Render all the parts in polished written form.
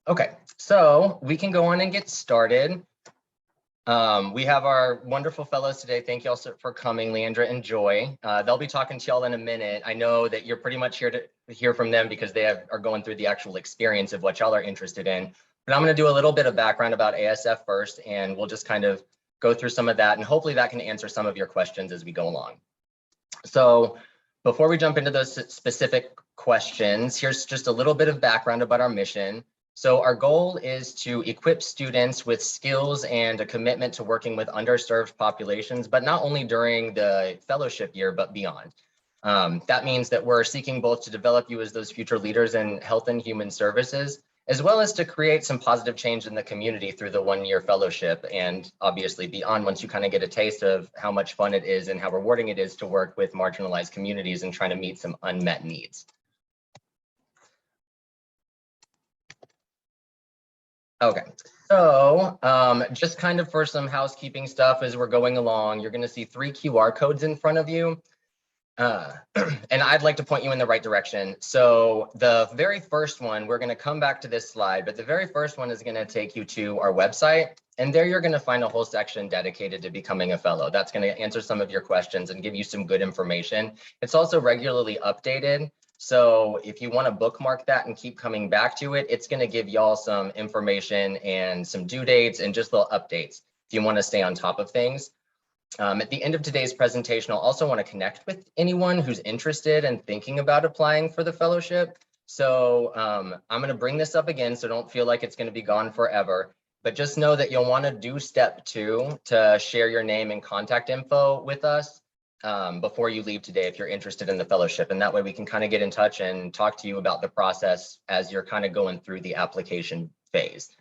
Okay, so we can go on and get started. We have our wonderful fellows today. Thank you all for coming, Leandra and Joy. They'll be talking to y'all in a minute. I know that you're pretty much here to hear from them because they are going through the actual experience of what y'all are interested in. But I'm going to do a little bit of background about ASF first, and we'll just kind of go through some of that, and hopefully that can answer some of your questions as we go along. So before we jump into those specific questions, here's just a little bit of background about our mission. So our goal is to equip students with skills and a commitment to working with underserved populations, but not only during the fellowship year, but beyond. That means that we're seeking both to develop you as those future leaders in health and human services, as well as to create some positive change in the community through the one-year fellowship, and obviously beyond, once you kind of get a taste of how much fun it is and how rewarding it is to work with marginalized communities and trying to meet some unmet needs. Okay, so just kind of for some housekeeping stuff as we're going along, you're going to see 3 QR codes in front of you. And I'd like to point you in the right direction. So the very first one, we're going to come back to this slide, but the very first one is going to take you to our website. And there you're going to find a whole section dedicated to becoming a fellow. That's going to answer some of your questions and give you some good information. It's also regularly updated. So if you want to bookmark that and keep coming back to it, it's going to give y'all some information and some due dates and just little updates if you want to stay on top of things. At the end of today's presentation, I'll also want to connect with anyone who's interested and thinking about applying for the fellowship. So I'm going to bring this up again, so don't feel like it's going to be gone forever. But just know that you'll want to do step 2 to share your name and contact info with us before you leave today if you're interested in the fellowship. And that way we can kind of get in touch and talk to you about the process as you're kind of going through the application phase.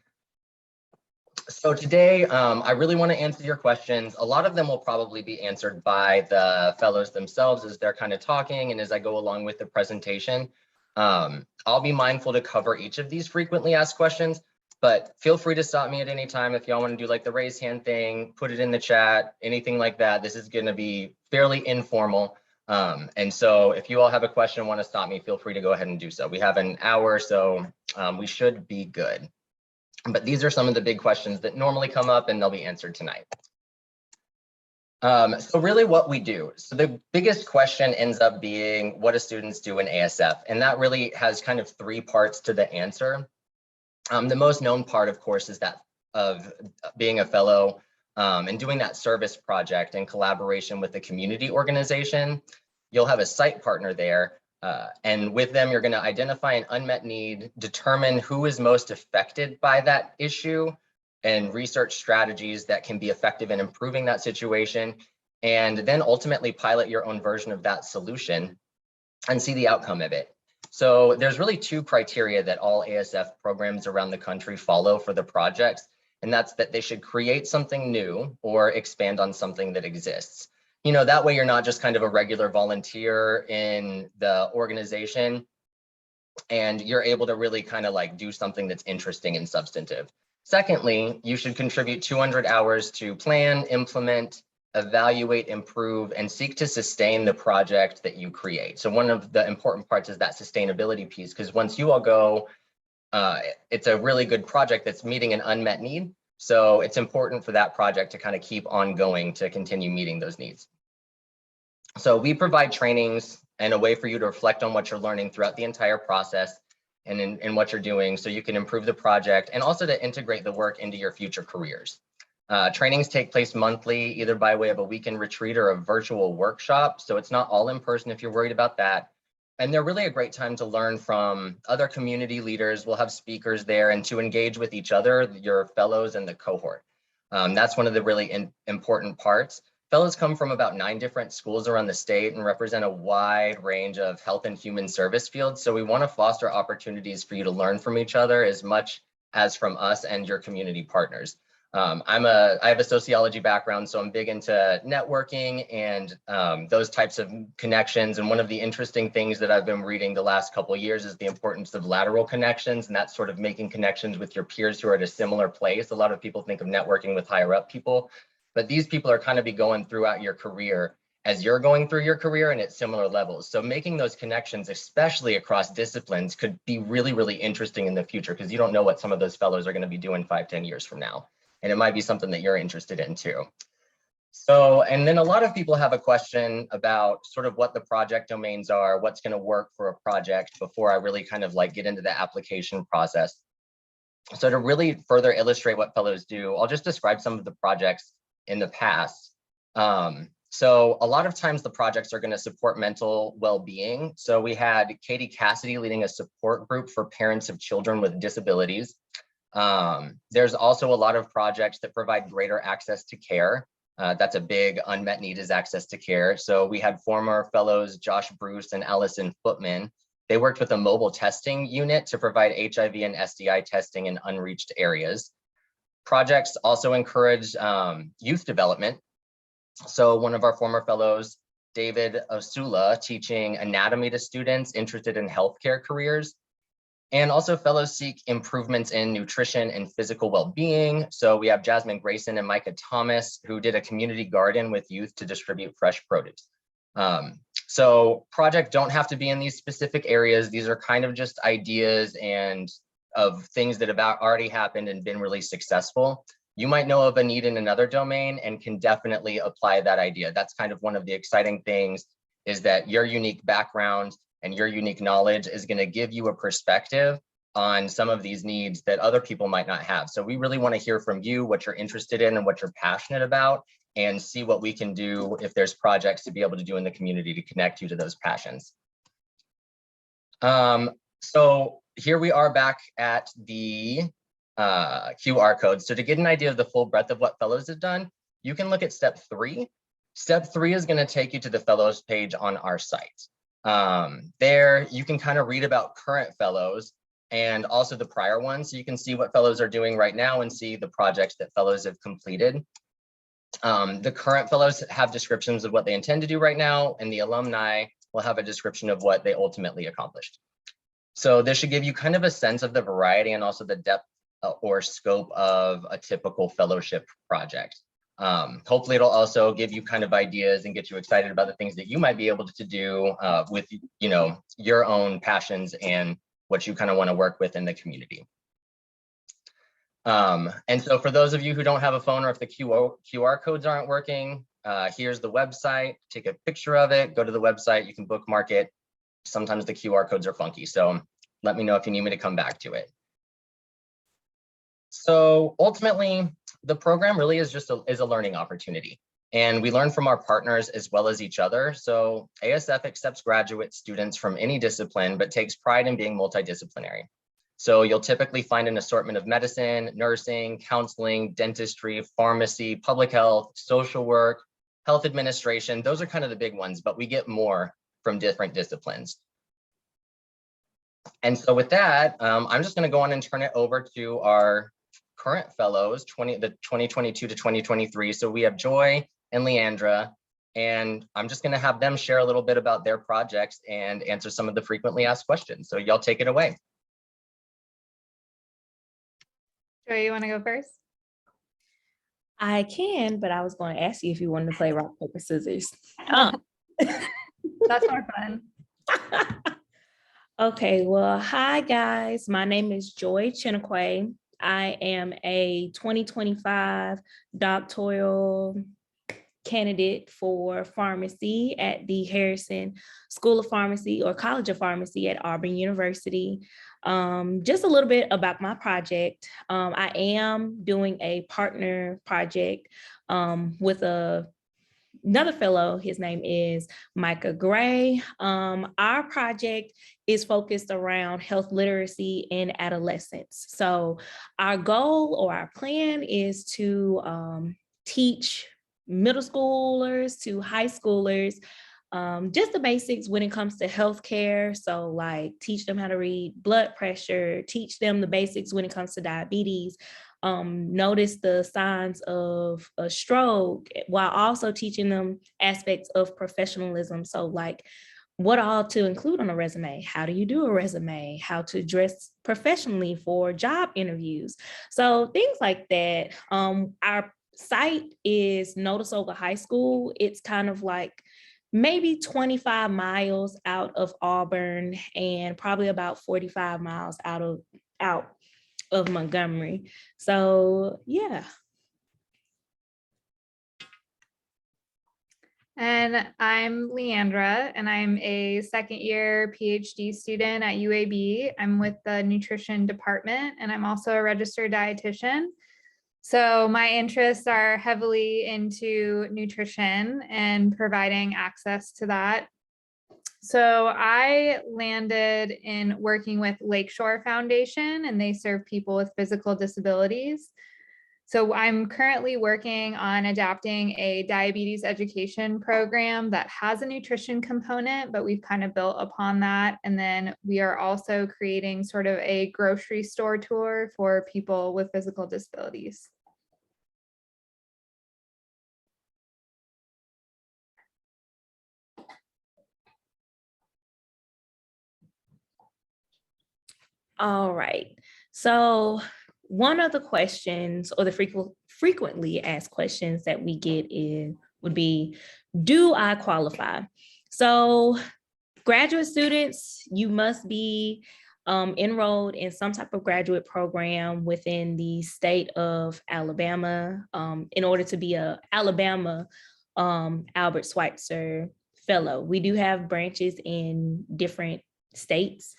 So today, I really want to answer your questions. A lot of them will probably be answered by the fellows themselves as they're kind of talking and as I go along with the presentation. I'll be mindful to cover each of these frequently asked questions, but feel free to stop me at any time if y'all want to do like the raise hand thing, put it in the chat, anything like that. This is going to be fairly informal. And so if you all have a question and want to stop me, feel free to go ahead and do so. We have an hour, so we should be good. But these are some of the big questions that normally come up and they'll be answered tonight. So really what we do. So the biggest question ends up being, what do students do in ASF? And that really has kind of 3 parts to the answer. The most known part, of course, is that of being a fellow and doing that service project in collaboration with a community organization. You'll have a site partner there. And with them, you're going to identify an unmet need, determine who is most affected by that issue, and research strategies that can be effective in improving that situation, and then ultimately pilot your own version of that solution and see the outcome of it. So there's really 2 criteria that all ASF programs around the country follow for the projects, and that's that they should create something new or expand on something that exists. You know, that way you're not just kind of a regular volunteer in the organization and you're able to really kind of like do something that's interesting and substantive. Secondly, you should contribute 200 hours to plan, implement, evaluate, improve, and seek to sustain the project that you create. So one of the important parts is that sustainability piece, because once you all go, it's a really good project that's meeting an unmet need. So it's important for that project to kind of keep on going to continue meeting those needs. So we provide trainings and a way for you to reflect on what you're learning throughout the entire process and in what you're doing so you can improve the project and also to integrate the work into your future careers. Trainings take place monthly, either by way of a weekend retreat or a virtual workshop. So it's not all in person if you're worried about that. And they're really a great time to learn from other community leaders. We'll have speakers there and to engage with each other, your fellows and the cohort. That's one of the really important parts. Fellows come from about 9 different schools around the state and represent a wide range of health and human service fields. So we want to foster opportunities for you to learn from each other as much as from us and your community partners. I have a sociology background, so I'm big into networking and those types of connections. And one of the interesting things that I've been reading the last couple of years is the importance of lateral connections, and that's sort of making connections with your peers who are at a similar place. A lot of people think of networking with higher up people, but these people are kind of be going throughout your career as you're going through your career and at similar levels. So making those connections, especially across disciplines, could be really, really interesting in the future, because you don't know what some of those fellows are going to be doing 5-10 years from now. And it might be something that you're interested in too. So, and then a lot of people have a question about sort of what the project domains are, what's going to work for a project before I really kind of like get into the application process. So to really further illustrate what fellows do, I'll just describe some of the projects in the past. So a lot of times the projects are going to support mental well-being. So we had Katie Cassidy leading a support group for parents of children with disabilities. There's also a lot of projects that provide greater access to care. That's a big unmet need, is access to care. So we had former fellows Josh Bruce and Allison Footman. They worked with a mobile testing unit to provide HIV and STI testing in unreached areas. Projects also encourage youth development. So one of our former fellows, David Osula, teaching anatomy to students interested in healthcare careers. And also fellows seek improvements in nutrition and physical well-being. So we have Jasmine Grayson and Micah Thomas, who did a community garden with youth to distribute fresh produce. So projects don't have to be in these specific areas. These are kind of just ideas and of things that have already happened and been really successful. You might know of a need in another domain and can definitely apply that idea. That's kind of one of the exciting things, is that your unique background and your unique knowledge is going to give you a perspective on some of these needs that other people might not have. So we really want to hear from you, what you're interested in and what you're passionate about, and see what we can do if there's projects to be able to do in the community to connect you to those passions. So here we are back at the QR code. So to get an idea of the full breadth of what fellows have done, you can look at step 3. Step 3 is going to take you to the fellows page on our site. There you can kind of read about current fellows and also the prior ones. So you can see what fellows are doing right now and see the projects that fellows have completed. The current fellows have descriptions of what they intend to do right now, and the alumni will have a description of what they ultimately accomplished. So this should give you kind of a sense of the variety and also the depth or scope of a typical fellowship project. Hopefully it'll also give you kind of ideas and get you excited about the things that you might be able to do with, you know, your own passions and what you kind of want to work with in the community. And so for those of you who don't have a phone, or if the QR codes aren't working, here's the website. Take a picture of it, go to the website, you can bookmark it. Sometimes the QR codes are funky, so let me know if you need me to come back to it. So ultimately, the program really is just a learning opportunity, and we learn from our partners as well as each other. So ASF accepts graduate students from any discipline, but takes pride in being multidisciplinary. So you'll typically find an assortment of medicine, nursing, counseling, dentistry, pharmacy, public health, social work, health administration. Those are kind of the big ones, but we get more from different disciplines. And so with that, I'm just going to go on and turn it over to our current fellows, the 2022 to 2023. So we have Joy and Leandra, and I'm just going to have them share a little bit about their projects and answer some of the frequently asked questions. So y'all take it away. Joy, you want to go first? I can, but I was going to ask you if you wanted to play rock, paper, scissors. That's more fun. Okay, well, hi guys. My name is Joy Chinakwe. I am a 2025 doctoral candidate for pharmacy at the Harrison School of Pharmacy or College of Pharmacy at Auburn University. Just a little bit about my project. I am doing a partner project with another fellow. His name is Micah Gray. Our project is focused around health literacy in adolescents. So our goal or our plan is to teach middle schoolers to high schoolers just the basics when it comes to healthcare. So like teach them how to read blood pressure, teach them the basics when it comes to diabetes, notice the signs of a stroke, while also teaching them aspects of professionalism. So like what all to include on a resume, how do you do a resume, how to dress professionally for job interviews. So things like that. Our site is Noticeoga High School. It's kind of like maybe 25 miles out of Auburn and probably about 45 miles out of Montgomery. So yeah. And I'm Leandra, and I'm a second year PhD student at UAB. I'm with the nutrition department, and I'm also a registered dietitian. So my interests are heavily into nutrition and providing access to that. So I landed in working with Lakeshore Foundation, and they serve people with physical disabilities. So I'm currently working on adapting a diabetes education program that has a nutrition component, but we've kind of built upon that. And then we are also creating sort of a grocery store tour for people with physical disabilities. All right. So one of the questions, or the frequently asked questions that we get would be, do I qualify? So graduate students, you must be enrolled in some type of graduate program within the state of Alabama in order to be a Alabama Albert Schweitzer Fellow. We do have branches in different states.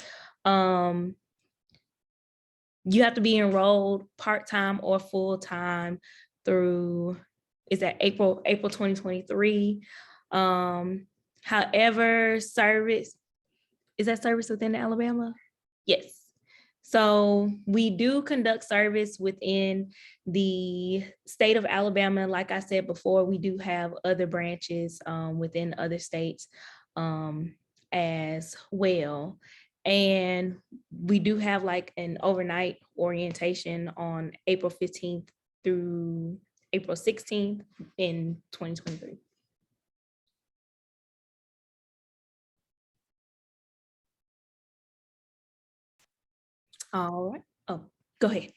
You have to be enrolled part-time or full-time through, is that April 2023. However, service within Alabama? Yes. So we do conduct service within the state of Alabama. Like I said before, we do have other branches within other states as well. And we do have like an overnight orientation on April 15th through April 16th in 2023. All right. Oh, go ahead.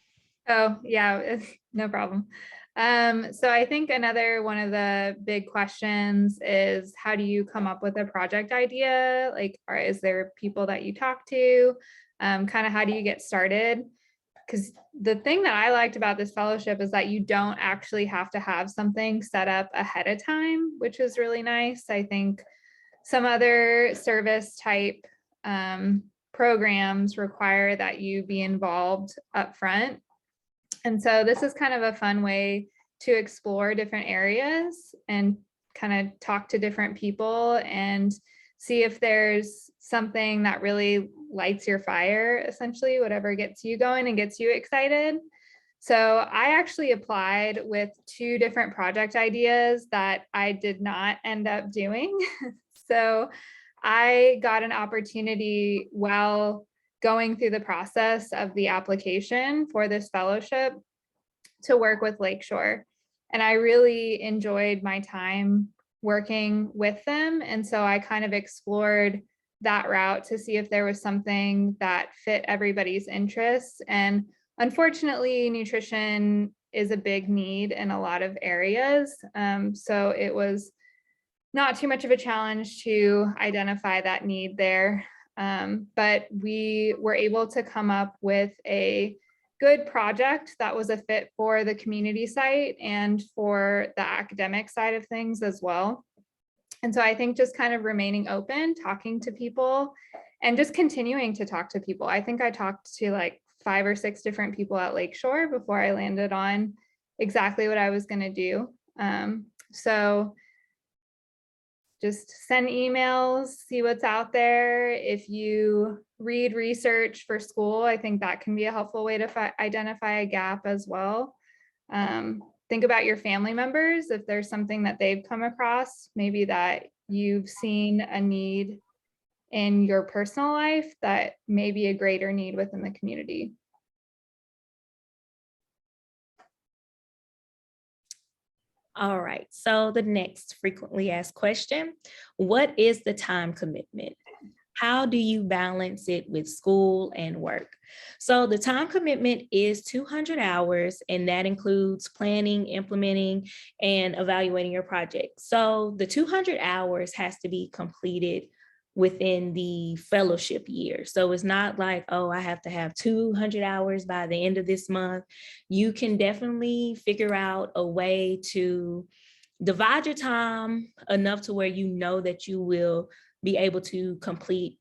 Oh, yeah, no problem. So I think another one of the big questions is, how do you come up with a project idea? Like, is there people that you talk to? Kind of how do you get started? Because the thing that I liked about this fellowship is that you don't actually have to have something set up ahead of time, which is really nice. I think some other service type programs require that you be involved up front. And so this is kind of a fun way to explore different areas and kind of talk to different people and see if there's something that really lights your fire, essentially, whatever gets you going and gets you excited. So I actually applied with 2 different project ideas that I did not end up doing. So I got an opportunity while going through the process of the application for this fellowship to work with Lakeshore. And I really enjoyed my time working with them. And so I kind of explored that route to see if there was something that fit everybody's interests. And unfortunately, nutrition is a big need in a lot of areas. So it was not too much of a challenge to identify that need there. But we were able to come up with a good project that was a fit for the community site and for the academic side of things as well. And so I think just kind of remaining open, talking to people, and just continuing to talk to people. I think I talked to like 5 or 6 different people at Lakeshore before I landed on exactly what I was going to do. So just send emails, see what's out there. If you read research for school, I think that can be a helpful way to identify a gap as well. Think about your family members. If there's something that they've come across, maybe that you've seen a need in your personal life that may be a greater need within the community. All right, so the next frequently asked question, what is the time commitment? how do you balance it with school and work? So the time commitment is 200 hours, and that includes planning, implementing, and evaluating your project. So the 200 hours has to be completed within the fellowship year. So it's not like, oh, I have to have 200 hours by the end of this month. You can definitely figure out a way to divide your time enough to where you know that you will be able to complete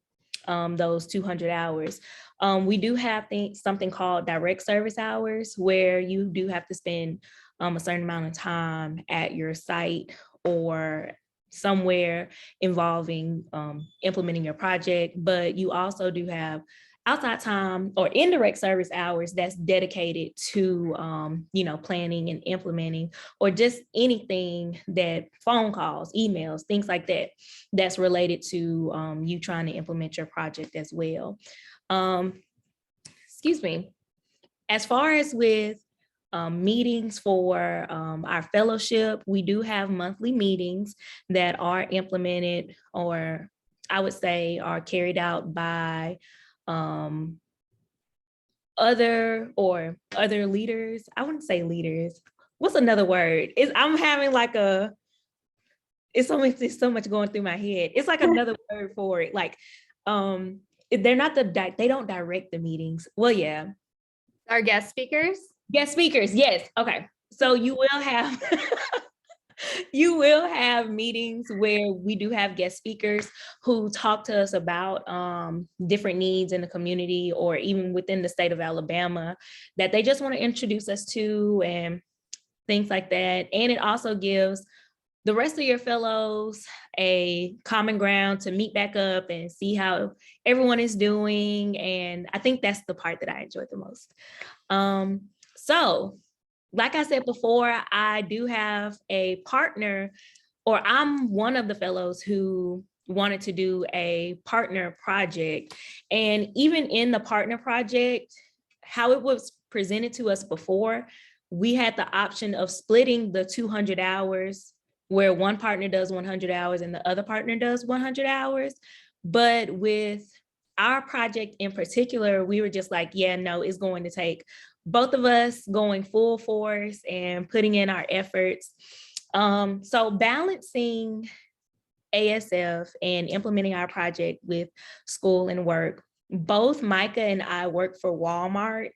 those 200 hours. We do have something called direct service hours, where you do have to spend a certain amount of time at your site or somewhere involving implementing your project, but you also do have outside time or indirect service hours that's dedicated to planning and implementing, or just anything that phone calls, emails, things like that, that's related to you trying to implement your project as well. Excuse me. As far as with meetings for our fellowship, we do have monthly meetings that are implemented, or I would say are carried out by other leaders. I wouldn't say leaders. What's another word? I'm having like it's so much going through my head. It's like another word for it. Like they're not they don't direct the meetings. Well, yeah. Our guest speakers? Guest speakers, yes. Okay. So you will have meetings where we do have guest speakers who talk to us about different needs in the community, or even within the state of Alabama, that they just want to introduce us to and things like that. And it also gives the rest of your fellows a common ground to meet back up and see how everyone is doing. And I think that's the part that I enjoyed the most. So like I said before, I do have a partner, or I'm one of the fellows who wanted to do a partner project. And even in the partner project, how it was presented to us before, we had the option of splitting the 200 hours, where one partner does 100 hours and the other partner does 100 hours. But with our project in particular, we were just like, yeah, no, it's going to take both of us going full force and putting in our efforts. So balancing ASF and implementing our project with school and work, both Micah and I work for Walmart,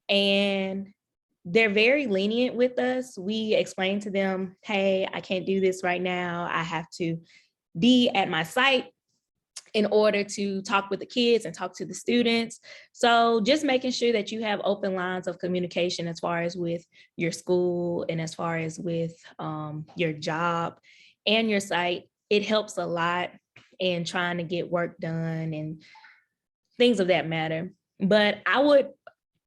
and they're very lenient with us. We explain to them, hey, I can't do this right now. I have to be at my site in order to talk with the kids and talk to the students. So just making sure that you have open lines of communication as far as with your school and as far as with your job and your site, it helps a lot in trying to get work done and things of that matter. But I would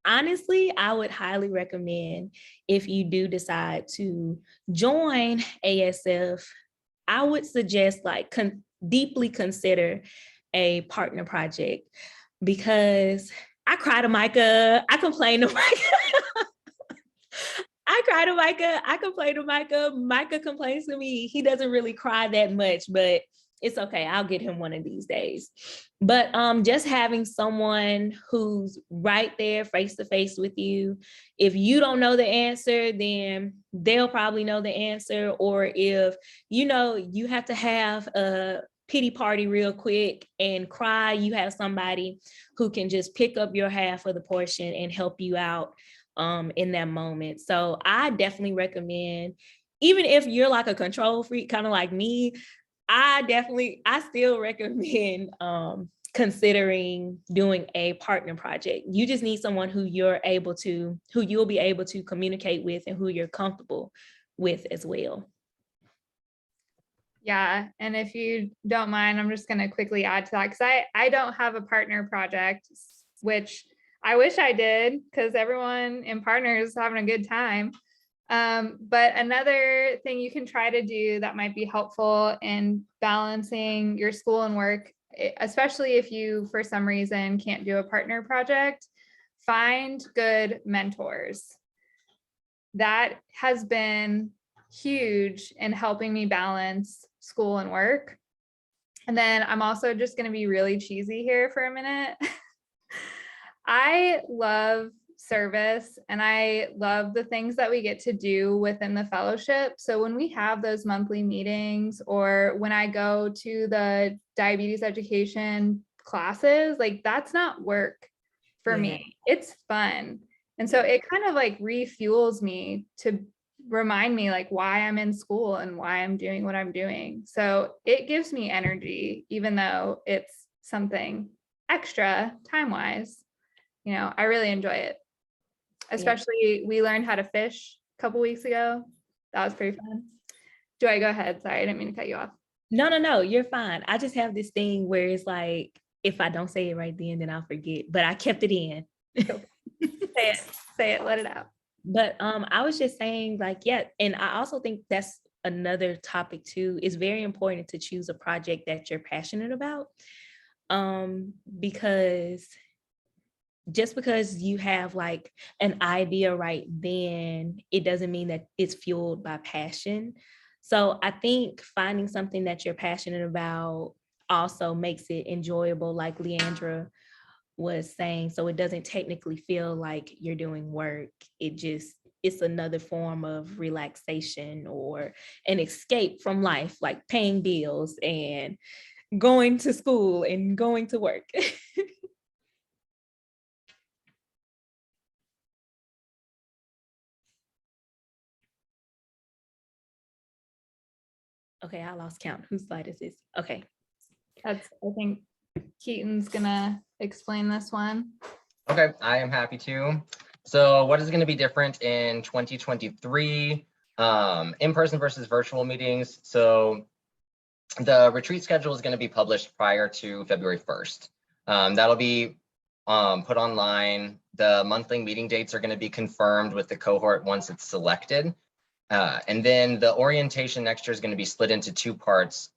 highly recommend, if you do decide to join ASF, I would suggest deeply consider a partner project, because I cry to Micah, I complain to Micah. I cry to Micah, I complain to Micah, Micah complains to me. He doesn't really cry that much, but it's okay. I'll get him one of these days. But just having someone who's right there face to face with you, if you don't know the answer, then they'll probably know the answer. Or if you have to have a pity party real quick and cry, you have somebody who can just pick up your half of the portion and help you out in that moment. So I definitely recommend, even if you're like a control freak, kind of like me, I still recommend considering doing a partner project. You just need someone who you'll be able to communicate with and who you're comfortable with as well. Yeah, and if you don't mind, I'm just going to quickly add to that, because I don't have a partner project, which I wish I did, because everyone in partner is having a good time. But another thing you can try to do that might be helpful in balancing your school and work, especially if you, for some reason, can't do a partner project, find good mentors. That has been huge in helping me balance school and work. And then I'm also just going to be really cheesy here for a minute. I love service and I love the things that we get to do within the fellowship. So when we have those monthly meetings or when I go to the diabetes education classes, like that's not work for me. It's fun. And so it kind of like refuels me to remind me like why I'm in school and why I'm doing what I'm doing. So it gives me energy, even though it's something extra time-wise. You know, I really enjoy it. Especially we learned how to fish a couple weeks ago. That was pretty fun. Joy, go ahead. Sorry, I didn't mean to cut you off. No, you're fine. I just have this thing where it's like, if I don't say it right then I'll forget, but I kept it in. Say it, let it out. But I was just saying like, yeah, and I also think that's another topic too. It's very important to choose a project that you're passionate about, because just because you have like an idea right then, it doesn't mean that it's fueled by passion. So I think finding something that you're passionate about also makes it enjoyable, like Leandra was saying. So it doesn't technically feel like you're doing work. It's another form of relaxation or an escape from life, like paying bills and going to school and going to work. Okay, I lost count. Whose slide is this? Okay. I think Keaton's gonna explain this one. Okay, I am happy to. So what is going to be different in 2023, in-person versus virtual meetings? So the retreat schedule is going to be published prior to February 1st. That'll be put online. The monthly meeting dates are going to be confirmed with the cohort once it's selected. And then the orientation next year is going to be split into two parts.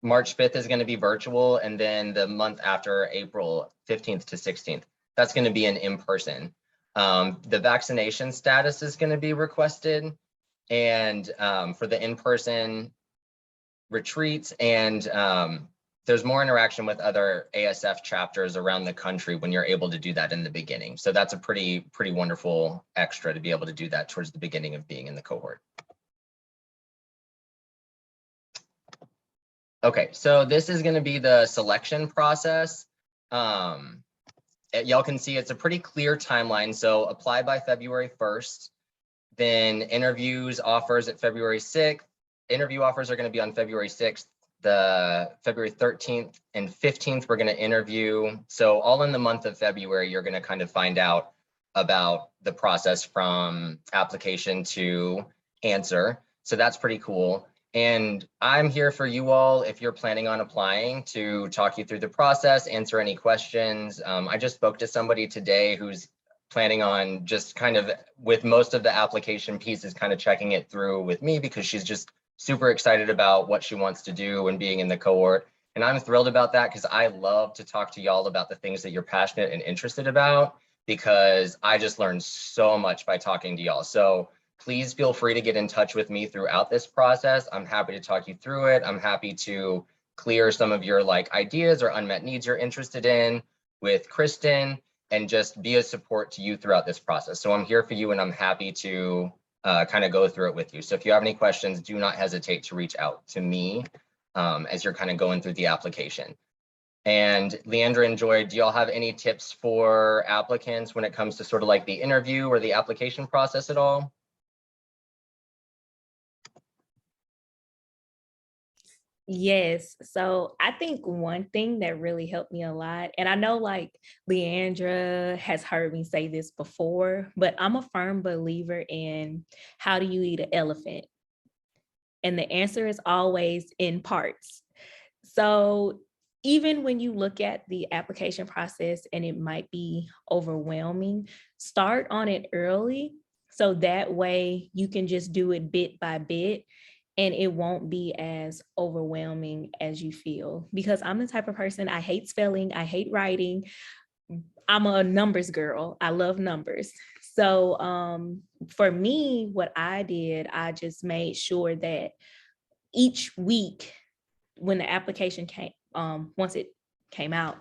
March 5th is going to be virtual, and then the month after, April 15th to 16th, that's going to be an in-person. The vaccination status is going to be requested, and for the in-person retreats, and there's more interaction with other ASF chapters around the country when you're able to do that in the beginning. So that's a pretty wonderful extra to be able to do that towards the beginning of being in the cohort. Okay, so this is going to be the selection process. Y'all can see it's a pretty clear timeline. So apply by February 1st, then interviews, offers at February 6th. Interview offers are going to be on February 6th. The February 13th and 15th, we're going to interview. So all in the month of February, you're going to kind of find out about the process from application to answer. So that's pretty cool. And I'm here for you all if you're planning on applying to talk you through the process, answer any questions. I just spoke to somebody today who's planning on just kind of, with most of the application pieces, kind of checking it through with me because she's just super excited about what she wants to do and being in the cohort. And I'm thrilled about that because I love to talk to y'all about the things that you're passionate and interested about, because I just learned so much by talking to y'all. So please feel free to get in touch with me throughout this process. I'm happy to talk you through it. I'm happy to clear some of your like ideas or unmet needs you're interested in with Kristen, and just be a support to you throughout this process. So I'm here for you, and I'm happy to kind of go through it with you. So if you have any questions, do not hesitate to reach out to me as you're kind of going through the application. And Leandra and Joy, do y'all have any tips for applicants when it comes to sort of like the interview or the application process at all? Yes. So I think one thing that really helped me a lot, and I know like Leandra has heard me say this before, but I'm a firm believer in how do you eat an elephant? And the answer is always in parts. So even when you look at the application process and it might be overwhelming, start on it early. So that way you can just do it bit by bit and it won't be as overwhelming as you feel. Because I'm the type of person, I hate spelling, I hate writing. I'm a numbers girl. I love numbers. So for me, what I did, I just made sure that each week when the application came, once it came out,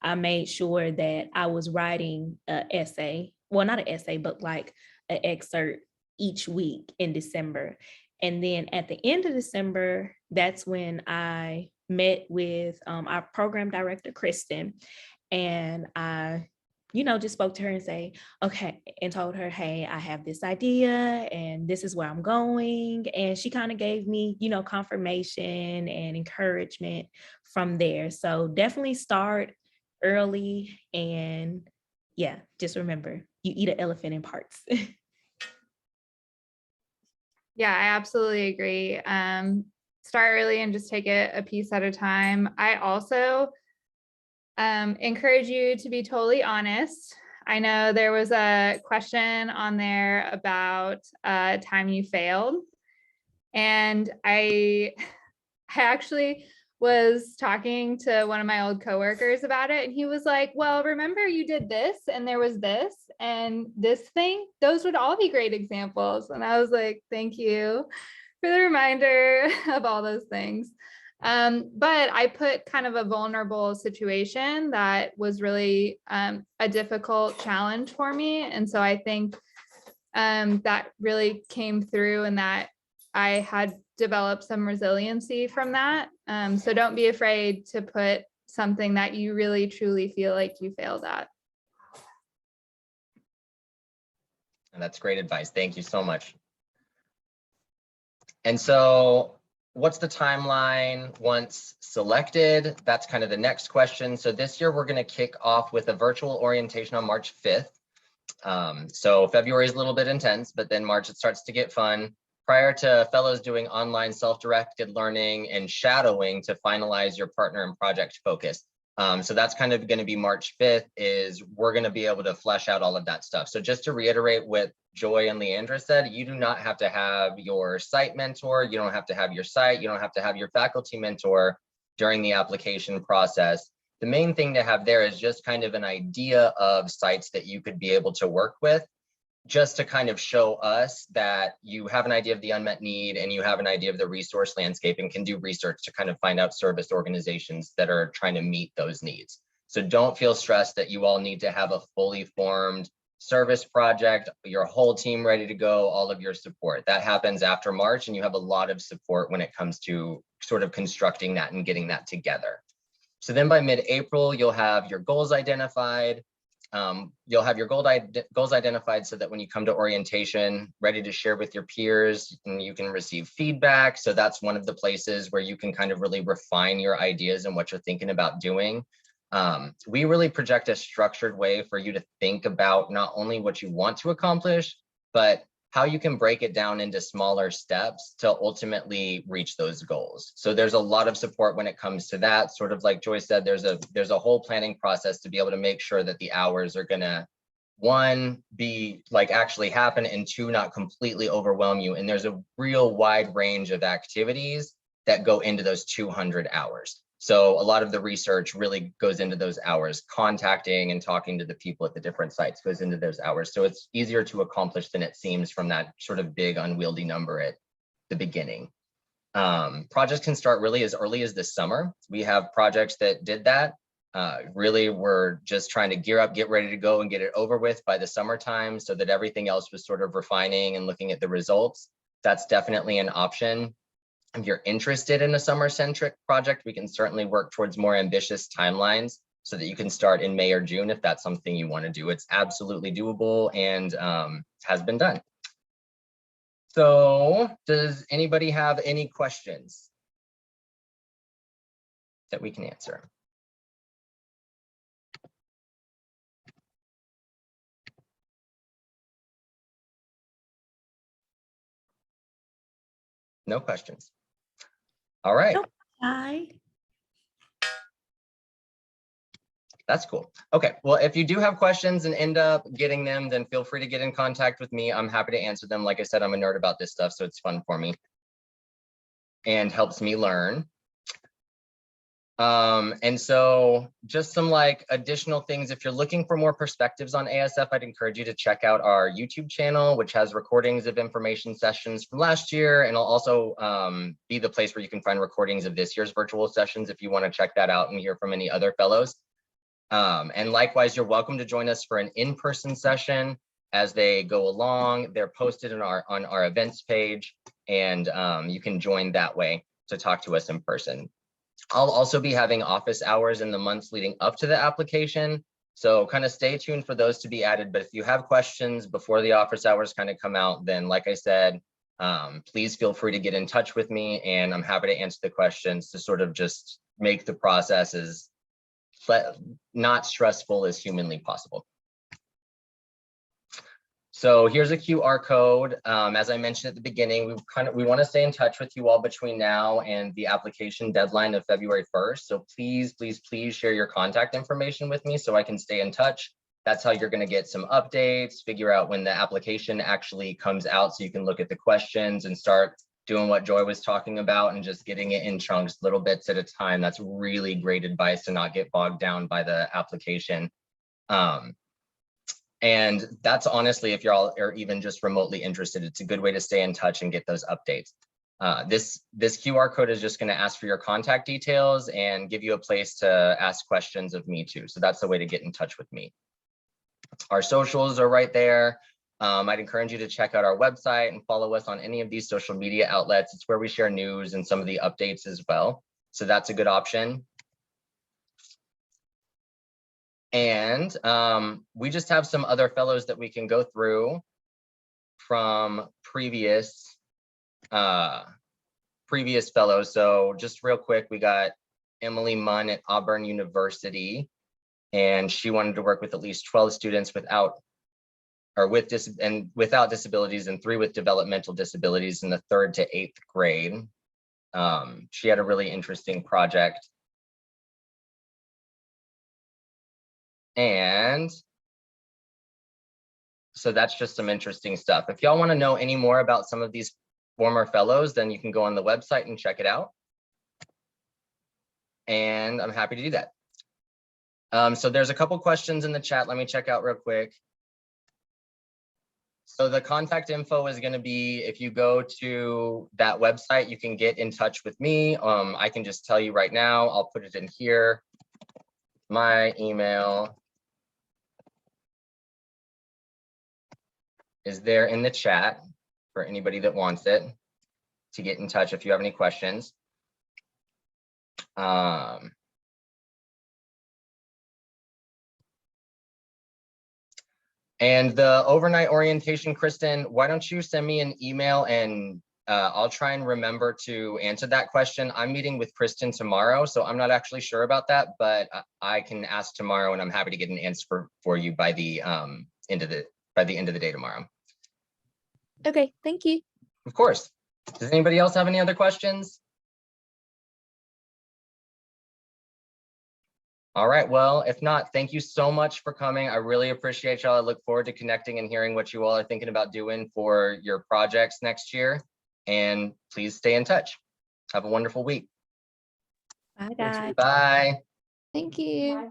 I made sure that I was writing an essay. Well, not an essay, but like an excerpt each week in December. And then at the end of December, that's when I met with our program director, Kristen, and I, just spoke to her and say, okay, and told her, hey, I have this idea and this is where I'm going. And she kind of gave me, confirmation and encouragement from there. So definitely start early, and yeah, just remember, you eat an elephant in parts. Yeah, I absolutely agree. Start early and just take it a piece at a time. I also encourage you to be totally honest. I know there was a question on there about a time you failed. And I actually was talking to one of my old coworkers about it, and he was like, well, remember you did this and there was this and this thing, those would all be great examples. And I was like, thank you for the reminder of all those things. But I put kind of a vulnerable situation that was really a difficult challenge for me. And so I think that really came through, and that I had developed some resiliency from that. So don't be afraid to put something that you really truly feel like you failed at. And that's great advice. Thank you so much. And so what's the timeline once selected? That's kind of the next question. So this year we're going to kick off with a virtual orientation on March 5th. So February is a little bit intense, but then March it starts to get fun. Prior to fellows doing online self-directed learning and shadowing to finalize your partner and project focus. So that's kind of going to be March 5th is we're going to be able to flesh out all of that stuff. So just to reiterate what Joy and Leandra said, you do not have to have your site mentor. You don't have to have your site. You don't have to have your faculty mentor during the application process. The main thing to have there is just kind of an idea of sites that you could be able to work with, just to kind of show us that you have an idea of the unmet need and you have an idea of the resource landscape and can do research to kind of find out service organizations that are trying to meet those needs. So don't feel stressed that you all need to have a fully formed service project, your whole team ready to go, all of your support. That happens after March, and you have a lot of support when it comes to sort of constructing that and getting that together. So then by mid-April, you'll have your goals identified. You'll have your goals identified so that when you come to orientation, ready to share with your peers, and you can receive feedback. So that's one of the places where you can kind of really refine your ideas and what you're thinking about doing. We really project a structured way for you to think about not only what you want to accomplish, but how you can break it down into smaller steps to ultimately reach those goals. So there's a lot of support when it comes to that. Sort of like Joy said, there's a whole planning process to be able to make sure that the hours are gonna, one, be like actually happen, and two, not completely overwhelm you. And there's a real wide range of activities that go into those 200 hours. So a lot of the research really goes into those hours. Contacting and talking to the people at the different sites goes into those hours. So it's easier to accomplish than it seems from that sort of big unwieldy number at the beginning. Projects can start really as early as this summer. We have projects that did that. Really, we're just trying to gear up, get ready to go and get it over with by the summertime so that everything else was sort of refining and looking at the results. That's definitely an option. If you're interested in a summer-centric project, we can certainly work towards more ambitious timelines so that you can start in May or June if that's something you want to do. It's absolutely doable and has been done. So does anybody have any questions that we can answer? No questions. All right. Hi. That's cool. Okay, well, if you do have questions and end up getting them, then feel free to get in contact with me. I'm happy to answer them. Like I said, I'm a nerd about this stuff, so it's fun for me and helps me learn. And so just some like additional things, if you're looking for more perspectives on ASF, I'd encourage you to check out our YouTube channel, which has recordings of information sessions from last year. And it'll also be the place where you can find recordings of this year's virtual sessions if you want to check that out and hear from any other fellows. And likewise, you're welcome to join us for an in-person session as they go along. They're posted on our events page, and you can join that way to talk to us in person. I'll also be having office hours in the months leading up to the application. So kind of stay tuned for those to be added. But if you have questions before the office hours kind of come out, then like I said, please feel free to get in touch with me, and I'm happy to answer the questions to sort of just make the process as not stressful as humanly possible. So here's a QR code. As I mentioned at the beginning, we want to stay in touch with you all between now and the application deadline of February 1st. So please, please, please share your contact information with me so I can stay in touch. That's how you're going to get some updates, figure out when the application actually comes out so you can look at the questions and start doing what Joy was talking about and just getting it in chunks, little bits at a time. That's really great advice to not get bogged down by the application. And that's honestly, if y'all are even just remotely interested, it's a good way to stay in touch and get those updates. This QR code is just going to ask for your contact details and give you a place to ask questions of me too. So that's the way to get in touch with me. Our socials are right there. I'd encourage you to check out our website and follow us on any of these social media outlets. It's where we share news and some of the updates as well. So that's a good option. And we just have some other fellows that we can go through from previous fellows. So just real quick, we got Emily Munn at Auburn University, and she wanted to work with at least 12 students without disabilities and 3 with developmental disabilities in the 3rd to 8th grade. She had a really interesting project. And so that's just some interesting stuff. If y'all want to know any more about some of these former fellows, then you can go on the website and check it out. And I'm happy to do that. So there's a couple questions in the chat. Let me check out real quick. So the contact info is going to be, if you go to that website, you can get in touch with me. I can just tell you right now, I'll put it in here. My email is there in the chat for anybody that wants it to get in touch if you have any questions. And the overnight orientation, Kristen, why don't you send me an email and I'll try and remember to answer that question. I'm meeting with Kristen tomorrow, so I'm not actually sure about that, but I can ask tomorrow, and I'm happy to get an answer for you by the end of the day tomorrow. Okay, thank you. Of course. Does anybody else have any other questions? All right, well, if not, thank you so much for coming. I really appreciate y'all. I look forward to connecting and hearing what you all are thinking about doing for your projects next year. And please stay in touch. Have a wonderful week. Bye, guys. Bye. Thank you.